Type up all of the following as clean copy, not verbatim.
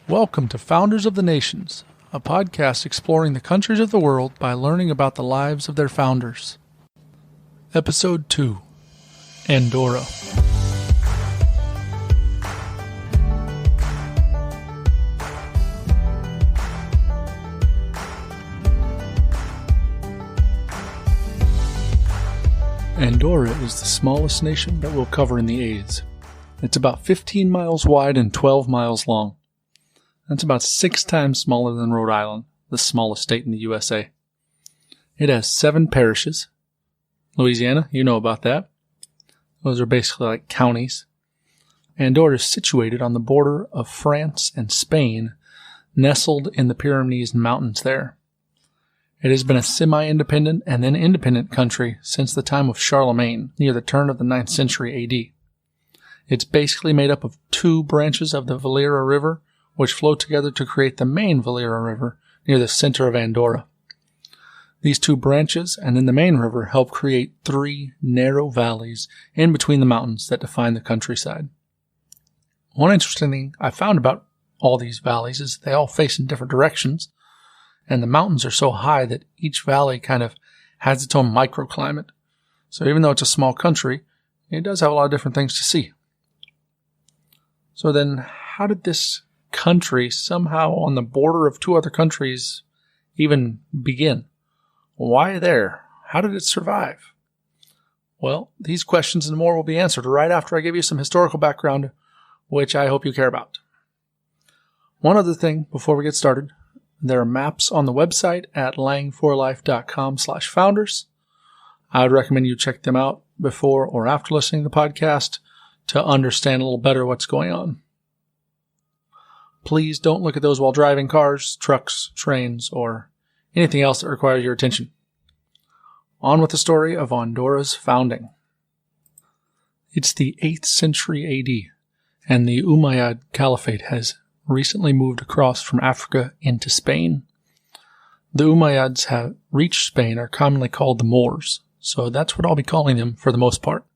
Welcome to Founders of the Nations, a podcast exploring the countries of the world by learning about the lives of their founders. Episode 2, Andorra. Andorra is the smallest nation that we'll cover in the A's. It's about 15 miles wide and 12 miles long. That's about 6 times smaller than Rhode Island, the smallest state in the USA. It has 7 parishes. Louisiana, you know about that. Those are basically like counties. Andorra is situated on the border of France and Spain, nestled in the Pyrenees Mountains there. It has been a semi-independent and then independent country since the time of Charlemagne, near the turn of the 9th century AD. It's basically made up of 2 branches of the Valera River, which flow together to create the main Valera River near the center of Andorra. These 2 branches and then the main river help create 3 narrow valleys in between the mountains that define the countryside. One interesting thing I found about all these valleys is they all face in different directions, and the mountains are so high that each valley kind of has its own microclimate. So even though it's a small country, it does have a lot of different things to see. So then, how did this country somehow on the border of 2 other countries even begin? Why there? How did it survive? Well, these questions and more will be answered right after I give you some historical background, which I hope you care about. One other thing before we get started, there are maps on the website at lang4life.com/founders. I would recommend you check them out before or after listening to the podcast to understand a little better what's going on. Please don't look at those while driving cars, trucks, trains, or anything else that requires your attention. On with the story of Andorra's founding. It's the 8th century AD, and the Umayyad Caliphate has recently moved across from Africa into Spain. The Umayyads have reached Spain are commonly called the Moors, so that's what I'll be calling them for the most part.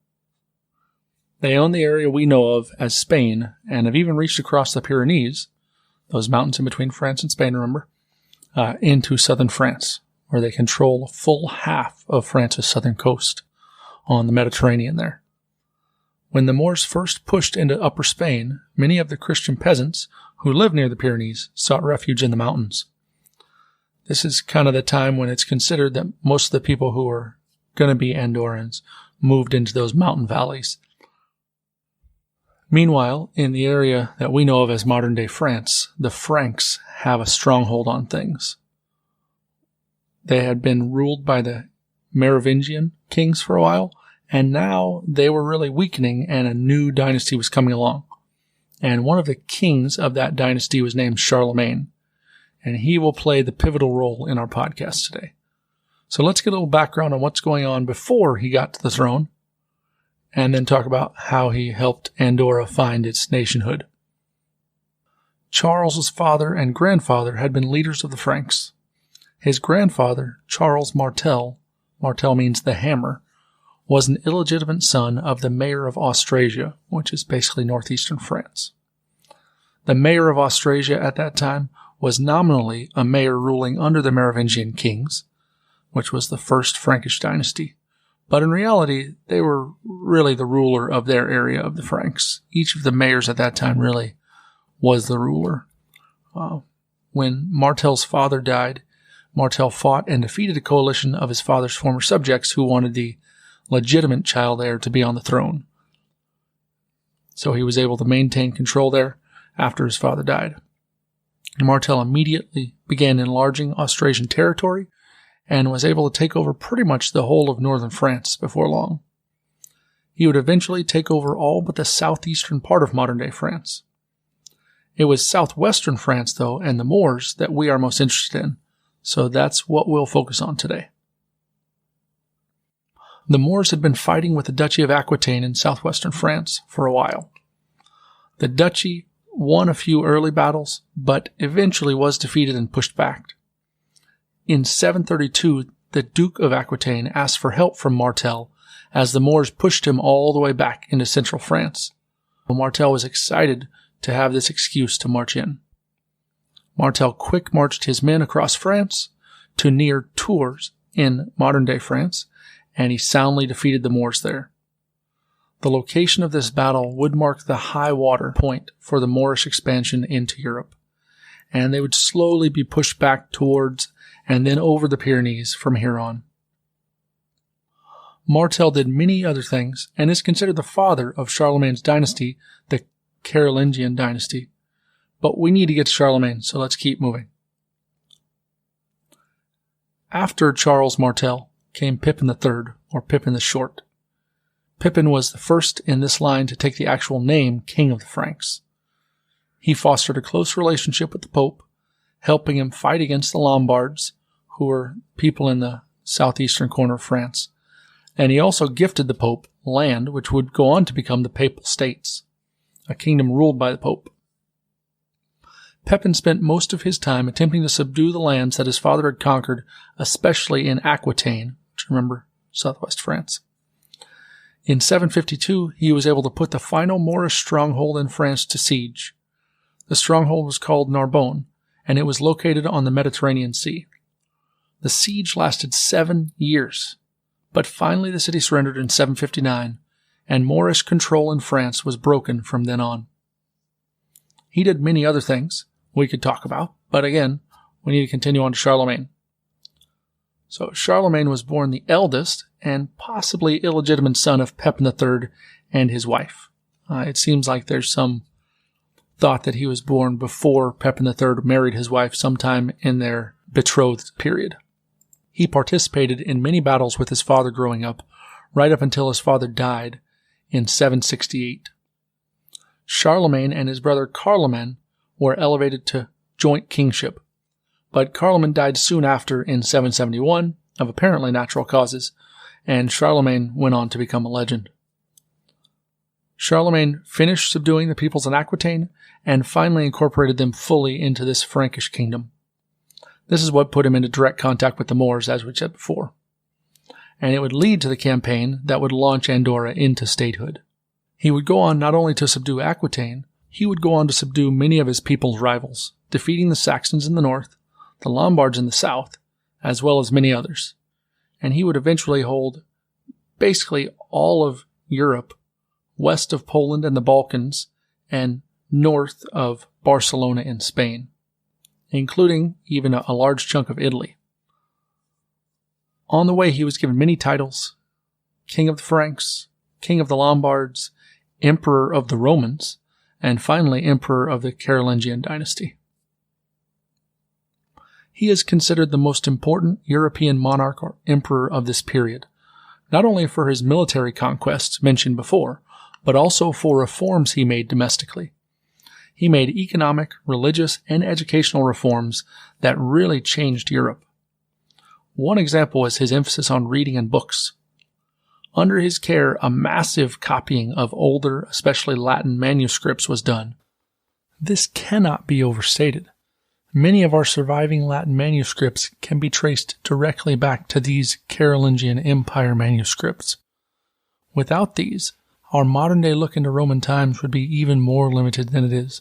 They own the area we know of as Spain, and have even reached across the Pyrenees, those mountains in between France and Spain, remember, into southern France, where they control a full half of France's southern coast on the Mediterranean there. When the Moors first pushed into upper Spain, many of the Christian peasants who lived near the Pyrenees sought refuge in the mountains. This is kind of the time when it's considered that most of the people who are going to be Andorrans moved into those mountain valleys. Meanwhile, in the area that we know of as modern-day France, the Franks have a stronghold on things. They had been ruled by the Merovingian kings for a while, and now they were really weakening and a new dynasty was coming along. And one of the kings of that dynasty was named Charlemagne, and he will play the pivotal role in our podcast today. So let's get a little background on what's going on before he got to the throne, and then talk about how he helped Andorra find its nationhood. Charles's father and grandfather had been leaders of the Franks. His grandfather, Charles Martel means the hammer, was an illegitimate son of the mayor of Austrasia, which is basically northeastern France. The mayor of Austrasia at that time was nominally a mayor ruling under the Merovingian kings, which was the first Frankish dynasty. But in reality, they were really the ruler of their area of the Franks. Each of the mayors at that time really was the ruler. When Martel's father died, Martel fought and defeated a coalition of his father's former subjects who wanted the legitimate child heir to be on the throne. So he was able to maintain control there after his father died. Martel immediately began enlarging Austrasian territory and was able to take over pretty much the whole of northern France before long. He would eventually take over all but the southeastern part of modern-day France. It was southwestern France, though, and the Moors that we are most interested in, so that's what we'll focus on today. The Moors had been fighting with the Duchy of Aquitaine in southwestern France for a while. The duchy won a few early battles, but eventually was defeated and pushed back. In 732, the Duke of Aquitaine asked for help from Martel as the Moors pushed him all the way back into central France. Martel was excited to have this excuse to march in. Martel quick marched his men across France to near Tours in modern-day France, and he soundly defeated the Moors there. The location of this battle would mark the high water point for the Moorish expansion into Europe, and they would slowly be pushed back towards and then over the Pyrenees from here on. Martel did many other things and is considered the father of Charlemagne's dynasty, the Carolingian dynasty. But we need to get to Charlemagne, so let's keep moving. After Charles Martel came Pippin III, or Pippin the Short. Pippin was the first in this line to take the actual name King of the Franks. He fostered a close relationship with the Pope, helping him fight against the Lombards, who were people in the southeastern corner of France. And he also gifted the Pope land, which would go on to become the Papal States, a kingdom ruled by the Pope. Pepin spent most of his time attempting to subdue the lands that his father had conquered, especially in Aquitaine, which remember, southwest France. In 752, he was able to put the final Moorish stronghold in France to siege. The stronghold was called Narbonne, and it was located on the Mediterranean Sea. The siege lasted 7 years, but finally the city surrendered in 759, and Moorish control in France was broken from then on. He did many other things we could talk about, but again, we need to continue on to Charlemagne. So Charlemagne was born the eldest and possibly illegitimate son of Pepin III and his wife. It seems like there's some thought that he was born before Pepin III married his wife sometime in their betrothed period. He participated in many battles with his father growing up, right up until his father died in 768. Charlemagne and his brother Carloman were elevated to joint kingship, but Carloman died soon after in 771 of apparently natural causes, and Charlemagne went on to become a legend. Charlemagne finished subduing the peoples in Aquitaine and finally incorporated them fully into this Frankish kingdom. This is what put him into direct contact with the Moors, as we said before. And it would lead to the campaign that would launch Andorra into statehood. He would go on not only to subdue Aquitaine, he would go on to subdue many of his people's rivals, defeating the Saxons in the north, the Lombards in the south, as well as many others. And he would eventually hold basically all of Europe, west of Poland and the Balkans, and north of Barcelona in Spain, including even a large chunk of Italy. On the way, he was given many titles: King of the Franks, King of the Lombards, Emperor of the Romans, and finally Emperor of the Carolingian dynasty. He is considered the most important European monarch or emperor of this period, not only for his military conquests mentioned before, but also for reforms he made domestically. He made economic, religious, and educational reforms that really changed Europe. One example was his emphasis on reading and books. Under his care, a massive copying of older, especially Latin manuscripts was done. This cannot be overstated. Many of our surviving Latin manuscripts can be traced directly back to these Carolingian Empire manuscripts. Without these, our modern-day look into Roman times would be even more limited than it is.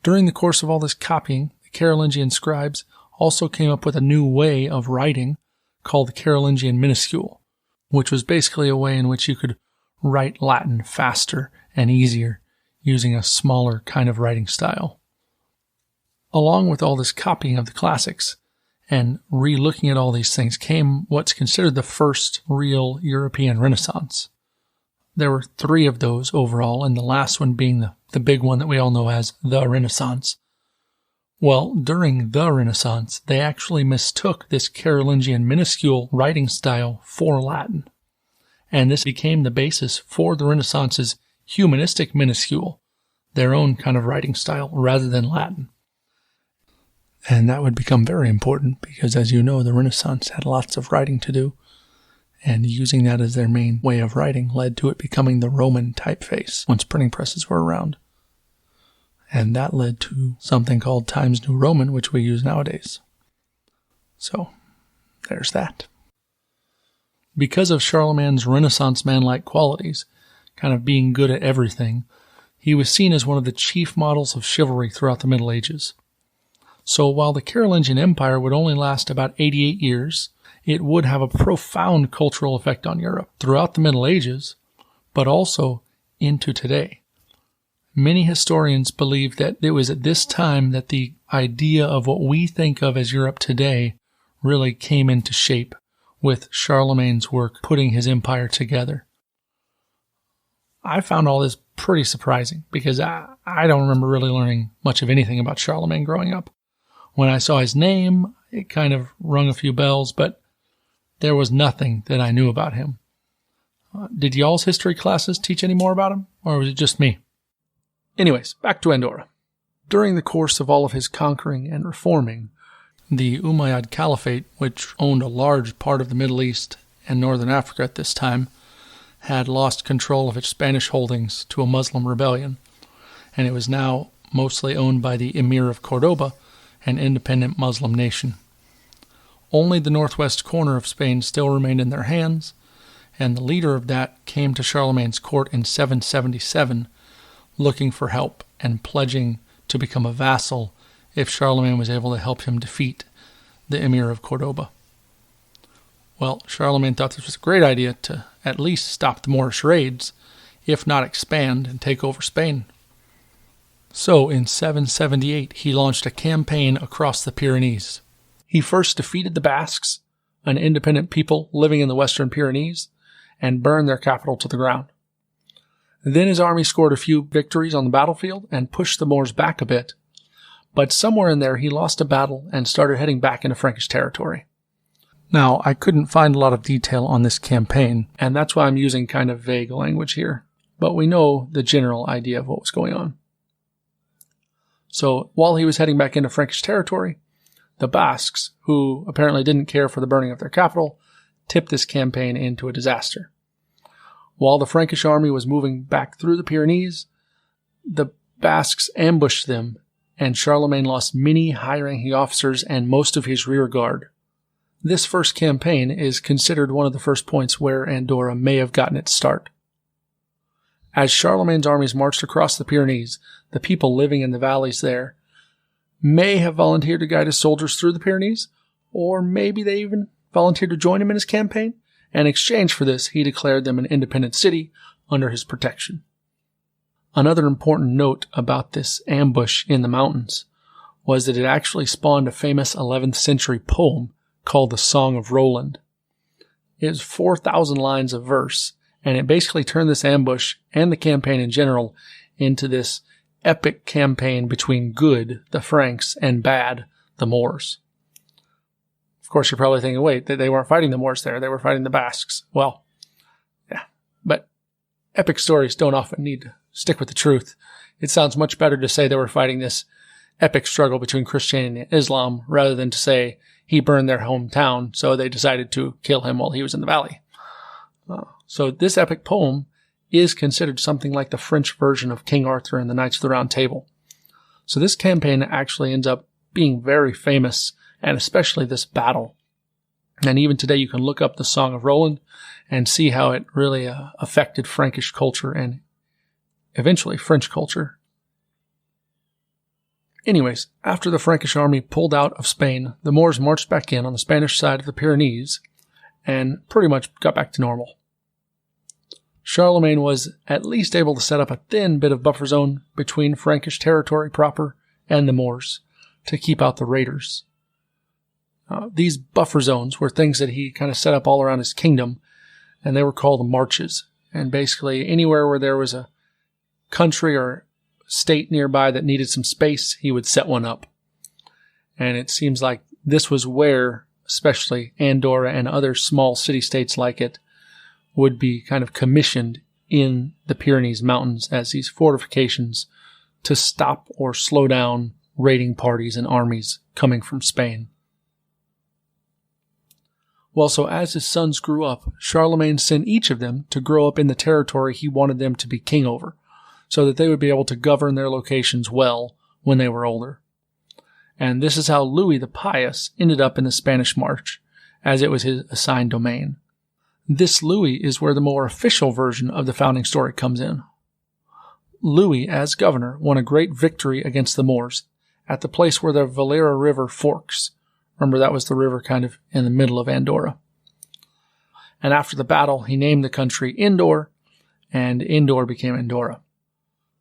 During the course of all this copying, the Carolingian scribes also came up with a new way of writing called the Carolingian minuscule, which was basically a way in which you could write Latin faster and easier using a smaller kind of writing style. Along with all this copying of the classics and re-looking at all these things came what's considered the first real European Renaissance. There were 3 of those overall, and the last one being the big one that we all know as the Renaissance. Well, during the Renaissance, they actually mistook this Carolingian minuscule writing style for Latin, and this became the basis for the Renaissance's humanistic minuscule, their own kind of writing style rather than Latin. And that would become very important because, as you know, the Renaissance had lots of writing to do, and using that as their main way of writing led to it becoming the Roman typeface once printing presses were around. And that led to something called Times New Roman, which we use nowadays. So, there's that. Because of Charlemagne's Renaissance man-like qualities, kind of being good at everything, he was seen as one of the chief models of chivalry throughout the Middle Ages. So while the Carolingian Empire would only last about 88 years, it would have a profound cultural effect on Europe throughout the Middle Ages, but also into today. Many historians believe that it was at this time that the idea of what we think of as Europe today really came into shape, with Charlemagne's work putting his empire together. I found all this pretty surprising because I don't remember really learning much of anything about Charlemagne growing up. When I saw his name, it kind of rung a few bells, but there was nothing that I knew about him. Did y'all's history classes teach any more about him, or was it just me? Anyways, back to Andorra. During the course of all of his conquering and reforming, the Umayyad Caliphate, which owned a large part of the Middle East and northern Africa at this time, had lost control of its Spanish holdings to a Muslim rebellion, and it was now mostly owned by the Emir of Cordoba, an independent Muslim nation. Only the northwest corner of Spain still remained in their hands, and the leader of that came to Charlemagne's court in 777, looking for help and pledging to become a vassal if Charlemagne was able to help him defeat the Emir of Cordoba. Well, Charlemagne thought this was a great idea to at least stop the Moorish raids, if not expand and take over Spain. So in 778, he launched a campaign across the Pyrenees. He first defeated the Basques, an independent people living in the Western Pyrenees, and burned their capital to the ground. Then his army scored a few victories on the battlefield and pushed the Moors back a bit, but somewhere in there he lost a battle and started heading back into Frankish territory. Now, I couldn't find a lot of detail on this campaign, and that's why I'm using kind of vague language here, but we know the general idea of what was going on. So, while he was heading back into Frankish territory, the Basques, who apparently didn't care for the burning of their capital, tipped this campaign into a disaster. While the Frankish army was moving back through the Pyrenees, the Basques ambushed them, and Charlemagne lost many high-ranking officers and most of his rear guard. This first campaign is considered one of the first points where Andorra may have gotten its start. As Charlemagne's armies marched across the Pyrenees, the people living in the valleys there may have volunteered to guide his soldiers through the Pyrenees, or maybe they even volunteered to join him in his campaign. In exchange for this, he declared them an independent city under his protection. Another important note about this ambush in the mountains was that it actually spawned a famous 11th century poem called the Song of Roland. It was 4,000 lines of verse, and it basically turned this ambush and the campaign in general into this epic campaign between good, the Franks, and bad, the Moors. Of course, you're probably thinking, wait, they weren't fighting the Moors there, they were fighting the Basques. Well, yeah, but epic stories don't often need to stick with the truth. It sounds much better to say they were fighting this epic struggle between Christianity and Islam rather than to say he burned their hometown, so they decided to kill him while he was in the valley. So this epic poem is considered something like the French version of King Arthur and the Knights of the Round Table. So this campaign actually ends up being very famous, and especially this battle. And even today you can look up the Song of Roland and see how it really affected Frankish culture and eventually French culture. Anyways, after the Frankish army pulled out of Spain, the Moors marched back in on the Spanish side of the Pyrenees and pretty much got back to normal. Charlemagne was at least able to set up a thin bit of buffer zone between Frankish territory proper and the Moors to keep out the raiders. These buffer zones were things that he kind of set up all around his kingdom, and they were called marches. And basically anywhere where there was a country or state nearby that needed some space, he would set one up. And it seems like this was where, especially Andorra and other small city-states like it, would be kind of commissioned in the Pyrenees Mountains as these fortifications to stop or slow down raiding parties and armies coming from Spain. Well, so as his sons grew up, Charlemagne sent each of them to grow up in the territory he wanted them to be king over, so that they would be able to govern their locations well when they were older. And this is how Louis the Pious ended up in the Spanish March, as it was his assigned domain. This Louis is where the more official version of the founding story comes in. Louis, as governor, won a great victory against the Moors, at the place where the Valera River forks. Remember, that was the river kind of in the middle of Andorra. And after the battle, he named the country Indore, and Indore became Andorra.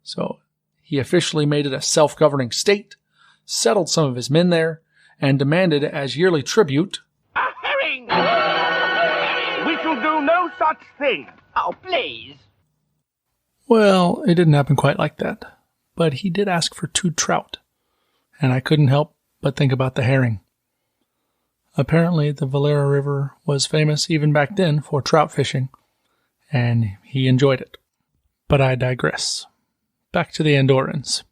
So he officially made it a self-governing state, settled some of his men there, and demanded as yearly tribute a herring! We shall do no such thing. Oh, please. Well, it didn't happen quite like that, but he did ask for 2 trout, and I couldn't help but think about the herring. Apparently, the Valera River was famous even back then for trout fishing, and he enjoyed it. But I digress. Back to the Andorrans.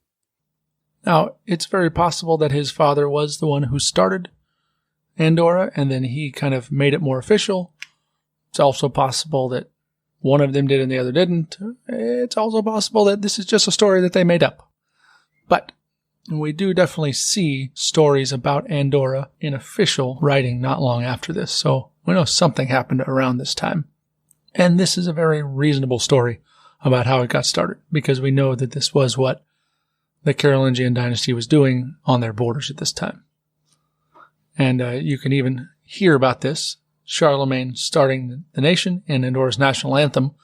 Now, it's very possible that his father was the one who started Andorra, and then he kind of made it more official. It's also possible that one of them did and the other didn't. It's also possible that this is just a story that they made up. But we do definitely see stories about Andorra in official writing not long after this, so we know something happened around this time. And this is a very reasonable story about how it got started, because we know that this was what the Carolingian dynasty was doing on their borders at this time. And you can even hear about this, Charlemagne starting the nation in Andorra's national anthem,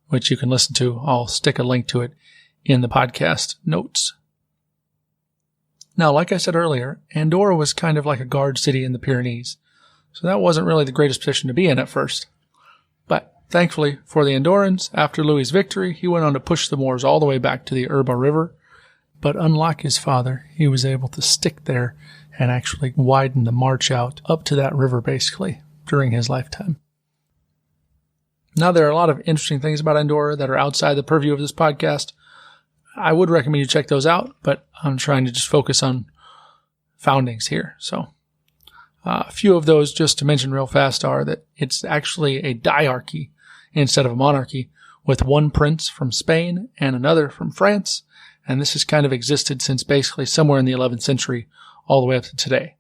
which you can listen to. I'll stick a link to it in the podcast notes. Now, like I said earlier, Andorra was kind of like a guard city in the Pyrenees, so that wasn't really the greatest position to be in at first. But thankfully for the Andorrans, after Louis's victory, he went on to push the Moors all the way back to the Urba River. But unlike his father, he was able to stick there and actually widen the march out up to that river, basically, during his lifetime. Now, there are a lot of interesting things about Andorra that are outside the purview of this podcast. I would recommend you check those out, but I'm trying to just focus on foundings here. So a few of those, just to mention real fast, are that it's actually a diarchy instead of a monarchy, with one prince from Spain and another from France. And this has kind of existed since basically somewhere in the 11th century all the way up to today.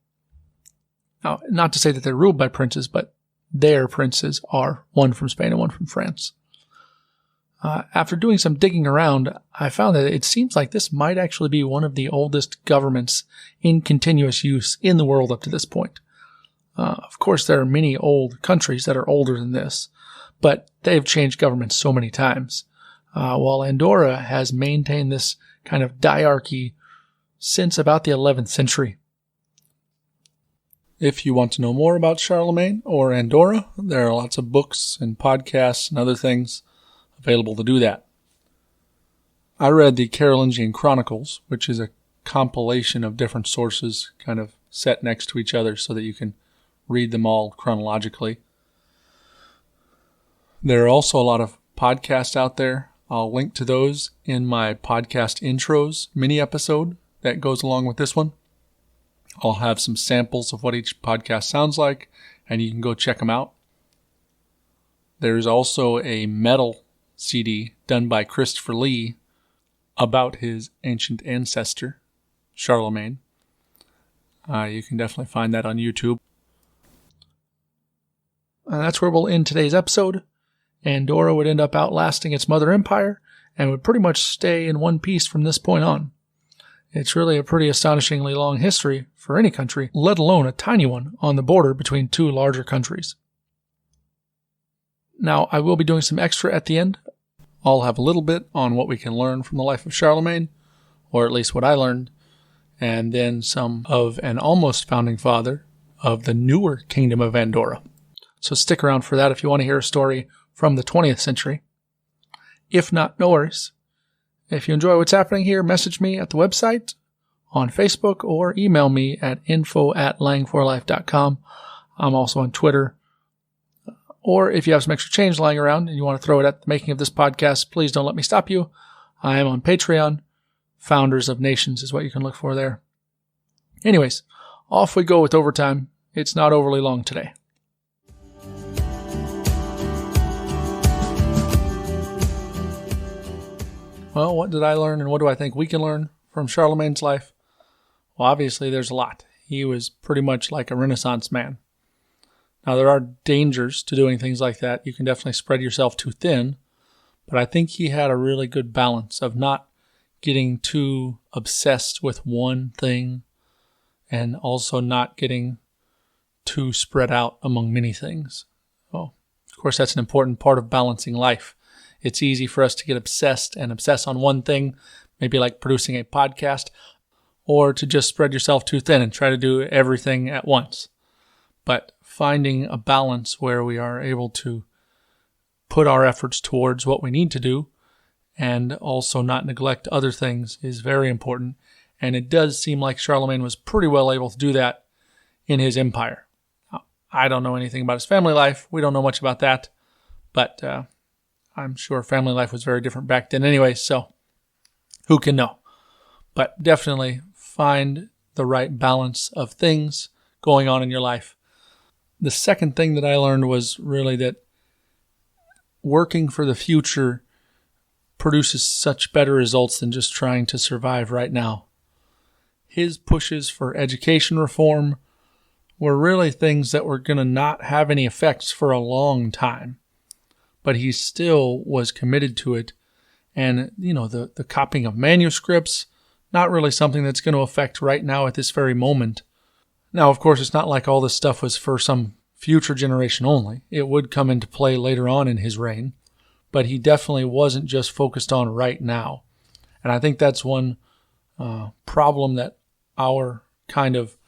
Now, not to say that they're ruled by princes, but their princes are one from Spain and one from France. After doing some digging around, I found that it seems like this might actually be one of the oldest governments in continuous use in the world up to this point. Of course, there are many old countries that are older than this, but they've changed governments so many times. While Andorra has maintained this kind of diarchy since about the 11th century. If you want to know more about Charlemagne or Andorra, there are lots of books and podcasts and other things available to do that. I read the Carolingian Chronicles, which is a compilation of different sources kind of set next to each other so that you can read them all chronologically. There are also a lot of podcasts out there. I'll link to those in my podcast intros mini episode that goes along with this one. I'll have some samples of what each podcast sounds like, and you can go check them out. There's also a metal CD done by Christopher Lee about his ancient ancestor, Charlemagne. You can definitely find that on YouTube. And that's where we'll end today's episode. Andorra would end up outlasting its mother empire and would pretty much stay in one piece from this point on. It's really a pretty astonishingly long history for any country, let alone a tiny one on the border between two larger countries. Now, I will be doing some extra at the end. I'll have a little bit on what we can learn from the life of Charlemagne, or at least what I learned, and then some of an almost founding father of the newer Kingdom of Andorra. So stick around for that if you want to hear a story from the 20th century. If not, no worries. If you enjoy what's happening here, message me at the website, on Facebook, or email me at info@lang4life.com. I'm also on Twitter. Or if you have some extra change lying around and you want to throw it at the making of this podcast, please don't let me stop you. I am on Patreon. Founders of Nations is what you can look for there. Anyways, off we go with overtime. It's not overly long today. Well, what did I learn and what do I think we can learn from Charlemagne's life? Well, obviously there's a lot. He was pretty much like a Renaissance man. Now, there are dangers to doing things like that. You can definitely spread yourself too thin, but I think he had a really good balance of not getting too obsessed with one thing and also not getting too spread out among many things. Well, of course, that's an important part of balancing life. It's easy for us to get obsessed and obsess on one thing, maybe like producing a podcast, or to just spread yourself too thin and try to do everything at once. But finding a balance where we are able to put our efforts towards what we need to do and also not neglect other things is very important. And it does seem like Charlemagne was pretty well able to do that in his empire. I don't know anything about his family life. We don't know much about that. But I'm sure family life was very different back then anyway, so who can know? But definitely find the right balance of things going on in your life. The second thing that I learned was really that working for the future produces such better results than just trying to survive right now. His pushes for education reform were really things that were going to not have any effects for a long time. But he still was committed to it. And, the copying of manuscripts, not really something that's going to affect right now at this very moment. Now, of course, it's not like all this stuff was for some future generation only. It would come into play later on in his reign. But he definitely wasn't just focused on right now. And I think that's one problem that our kind of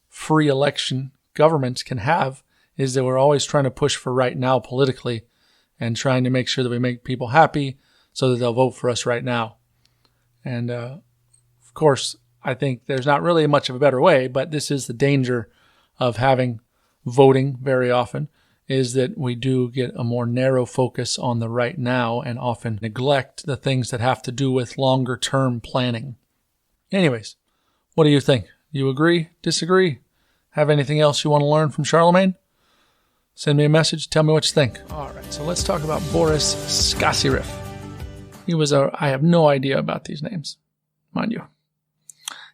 free election governments can have, is that we're always trying to push for right now politically and trying to make sure that we make people happy so that they'll vote for us right now. And of course, I think there's not really much of a better way, but this is the danger of having voting very often, is that we do get a more narrow focus on the right now and often neglect the things that have to do with longer term planning. Anyways, what do you think? You agree? Disagree? Have anything else you want to learn from Charlemagne? Send me a message. Tell me what you think. All right, so let's talk about Boris Skasyrev. I have no idea about these names, mind you.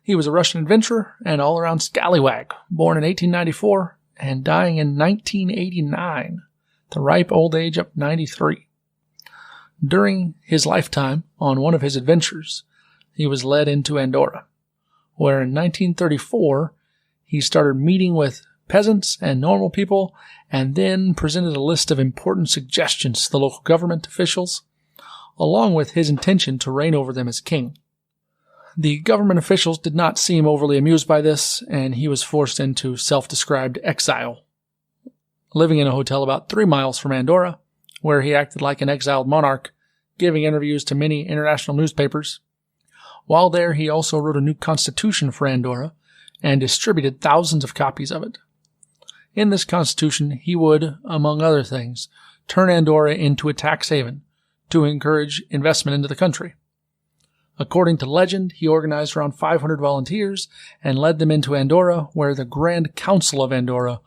He was a Russian adventurer and all-around scallywag, born in 1894 and dying in 1989, at the ripe old age of 93. During his lifetime, on one of his adventures, he was led into Andorra, where in 1934 he started meeting with peasants and normal people, and then presented a list of important suggestions to the local government officials, along with his intention to reign over them as king. The government officials did not seem overly amused by this, and he was forced into self-described exile, living in a hotel about 3 miles from Andorra, where he acted like an exiled monarch, giving interviews to many international newspapers. While there, he also wrote a new constitution for Andorra and distributed thousands of copies of it. In this constitution, he would, among other things, turn Andorra into a tax haven to encourage investment into the country. According to legend, he organized around 500 volunteers and led them into Andorra, where the Grand Council of Andorra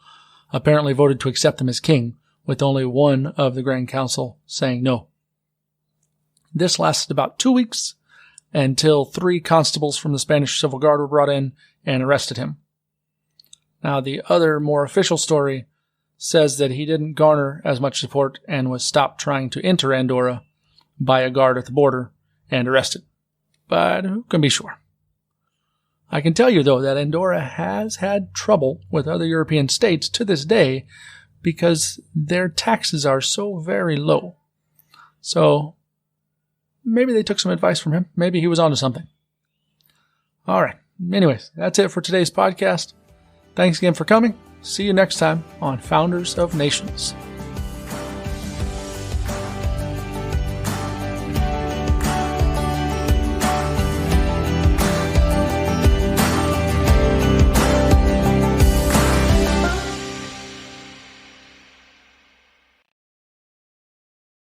apparently voted to accept him as king, with only one of the Grand Council saying no. This lasted about 2 weeks, until 3 constables from the Spanish Civil Guard were brought in and arrested him. Now, the other, more official story says that he didn't garner as much support and was stopped trying to enter Andorra by a guard at the border and arrested. But who can be sure? I can tell you, though, that Andorra has had trouble with other European states to this day because their taxes are so very low. So maybe they took some advice from him. Maybe he was onto something. All right. Anyways, that's it for today's podcast. Thanks again for coming. See you next time on Founders of Nations.